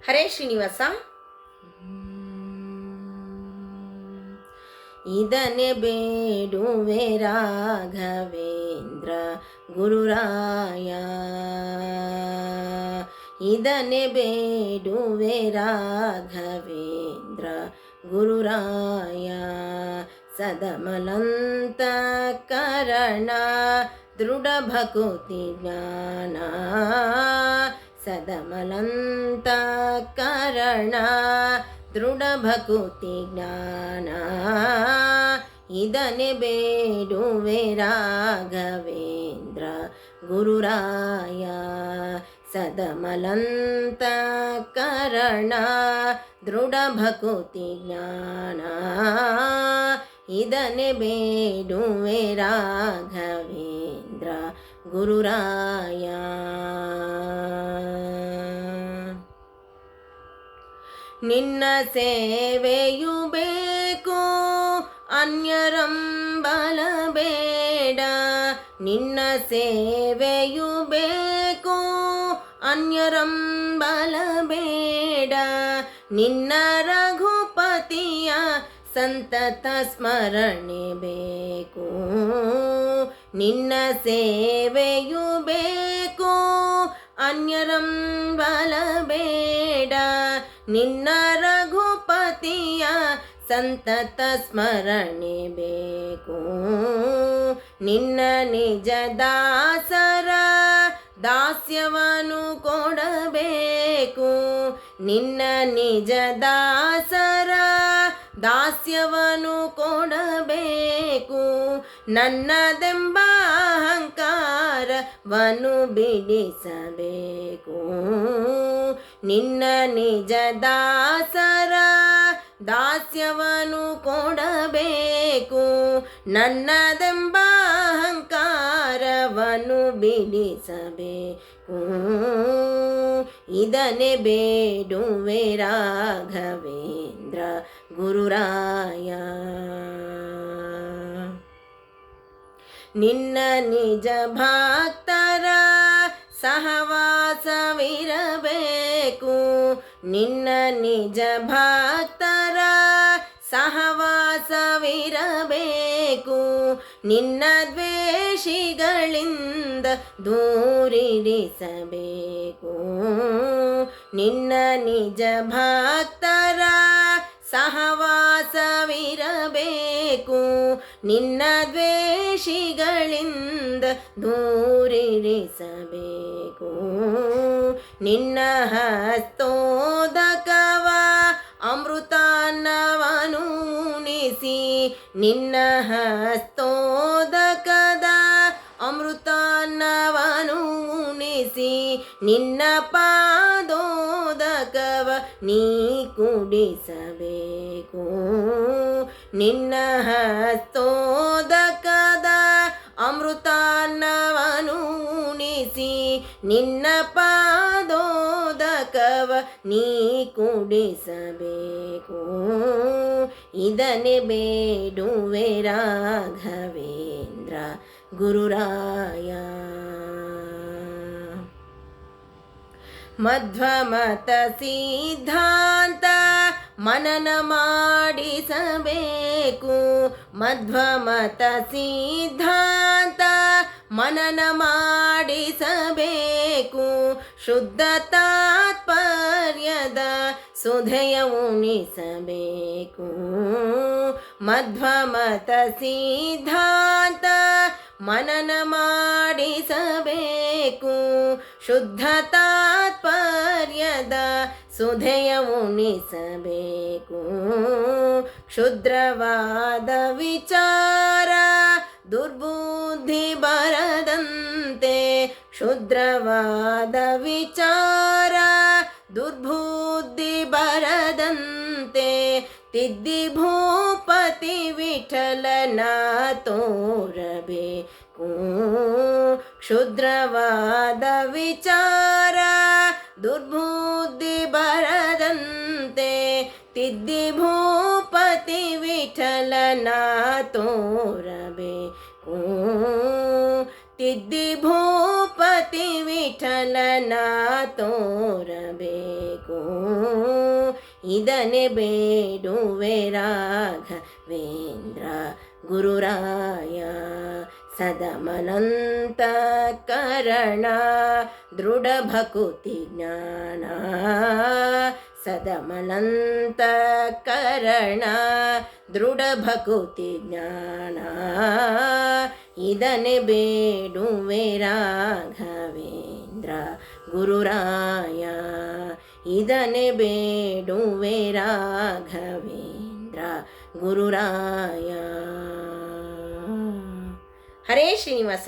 ಹರೇ ಶ್ರೀನಿವಾಸ. ಇದನ್ನೇ ಬೇಡುವೆ ರಾಘವೇಂದ್ರ ಗುರುರಾಯ, ಇದನ್ನೇ ಬೇಡುವೆ ರಾಘವೇಂದ್ರ ಗುರುರಾಯ. ಸದಮಲಂತ ಕರಣ ದೃಢ ಭಕುತಿ ಜ್ಞಾನ, ಸದಮಲಂತ ಕರಣ ದೃಢ ಭಕುತಿ ಜ್ಞಾನ. ಇದನ್ನೇ ಬೇಡುವೆ ರಾಘವೇಂದ್ರ ಗುರುರಾಯ. ಸದಮಲಂತ ಕರಣ ದೃಢ ಭಕುತಿ ಜ್ಞಾನ. ಇದನ್ನೇ ಬೇಡುವೆ ರಾಘವೇಂದ್ರ ಗುರುರಾಯ. ನಿನ್ನ ಸೇವೆಯು ಬೇಕು ಅನ್ಯರಂಬಲ ಬೇಡ, ನಿನ್ನ ಸೇವೆಯು ಬೇಕು ಅನ್ಯರಂಬಲ ಬೇಡ. ನಿನ್ನ ರಘುಪತಿಯ ಸಂತತ ಸ್ಮರಣೆ ಬೇಕು, ನಿನ್ನ ಸೇವೆಯು ಬೇಕು ಅನ್ಯರಂಬಲ ಬೇಡ. ನಿನ್ನ ರಘುಪತಿಯ ಸಂತತ ಸ್ಮರಣೆ ಬೇಕು, ನಿನ್ನ ನಿಜ ದಾಸರ ದಾಸ್ಯವನ್ನು ಕೊಡಬೇಕು, ನಿನ್ನ ನಿಜ ದಾಸರ ದಾಸ್ಯವನ್ನು ಕೊಡಬೇಕು. ನನ್ನದೆಂಬ ಅಹಂಕಾರವನ್ನು ಬಿಡಿಸಬೇಕು, ನಿನ್ನ ನಿಜ ದಾಸರ ದಾಸ್ಯವನ್ನು ಕೊಡಬೇಕು. ನನ್ನದೆಂಬ ಅಹಂಕಾರವನ್ನು ಬಿಡಿಸಬೇಕು. ಇದನ್ನೇ ಬೇಡುವೆ ರಾಘವೇಂದ್ರ ಗುರುರಾಯ. ನಿನ್ನ ನಿಜ ಭಕ್ತರ ಸಹವಾಸವಿರಬೇಕು, ನಿನ್ನ ನಿಜ ಭಕ್ತರ ಸಹವಾಸವಿರಬೇಕು. ನಿನ್ನ ದ್ವೇಷಿಗಳಿಂದ ದೂರಿರಿಸಬೇಕು, ನಿನ್ನ ನಿಜ ಭಕ್ತರ ಸಹವಾಸವಿರಬೇಕು. ನಿನ್ನ ದ್ವೇಷಿಗಳಿಂದ ದೂರಿರಿಸಬೇಕು. ನಿನ್ನ ಹಸ್ತೋದಕವ ಅಮೃತಾನ್ನವನು ಉಣಿಸಿ, ನಿನ್ನ ಹಸ್ತೋದಕದ ಅಮೃತಾನ್ನವನು ಉಣಿಸಿ. ನಿನ್ನ ಪಾದೋದಕವ ನೀ ಕುಡಿಸಬೇಕು, ನಿನ್ನ ಹಸ್ತೋದಕದ ಅಮೃತಾನ್ನವನು ಉಣಿಸಿ. ನಿನ್ನ ಪಾದೋದಕವ ನೀ ಕುಡಿಸಬೇಕು. ಇದನ್ನೇ ಬೇಡುವೆ ರಾಘವೇಂದ್ರ ಗುರುರಾಯ. ಮಧ್ವಮತ ಸಿದ್ಧಾಂತ ಮನನ ಮಾಡಿಸಬೇಕು, ಮಧ್ವಮತ ಸಿದ್ಧಾಂತ ಮನನ ಮಾಡಿಸಬೇಕು. ಶುದ್ಧ ತಾತ್ಪರ್ಯದ ಸುಧೆಯ ಉಣಿಸಬೇಕು, ಮಧ್ವಮತ ಸಿದ್ಧಾಂತ ಮನನ ಮಾಡಿಸಬೇಕು. ಶುದ್ಧ ತಾತ್ಪರ್ಯದ ಸುಧೆಯ ಉಣಿಸಬೇಕು. ಕ್ಷುದ್ರವಾದ ವಿಚಾರ ದುರ್ಬುದ್ಧಿ ಬರದಂತೆ, ಕ್ಷುದ್ರವಾದ ವಿಚಾರ ದುರ್ಬುದ್ಧಿ ಬರದಂತೆ. ತಿದ್ದಿ ಭೂಪತಿ ವಿಠಲನ ತೋರಬೇಕು, ಕ್ಷುದ್ರವಾದ ವಿಚಾರ ದುರ್ಬುದ್ಧಿ ಬರದಂತೆ. ತಿದ್ದಿ ಭೂಪತಿ ವಿಠಲನ ತೋರಬೇಕು, ತಿದ್ದಿ ಭೂಪತಿ ವಿಠಲನ ತೋರಬೇಕು. ಬೇಕು ಇದನ್ನೇ ಬೇಡುವೆ ರಾಘವೇಂದ್ರ ಗುರುರಾಯ ಸದಮನಂತ ಕರಣ ದೃಢ ಭಕುತಿ ಜ್ಞಾನ ಸದಮನಂತ ಕರಣ ದೃಢ ಭಕುತಿ ಜ್ಞಾನ ಇದನ್ನೇ ಬೇಡುವೆ ರಾಘವೇಂದ್ರ ಗುರುರಾಯ ಇದನ್ನೇ ಬೇಡುವೆ ರಾಘವೇಂದ್ರ ಗುರುರಾಯ. ಹರೇ ಶ್ರೀನಿವಾಸ.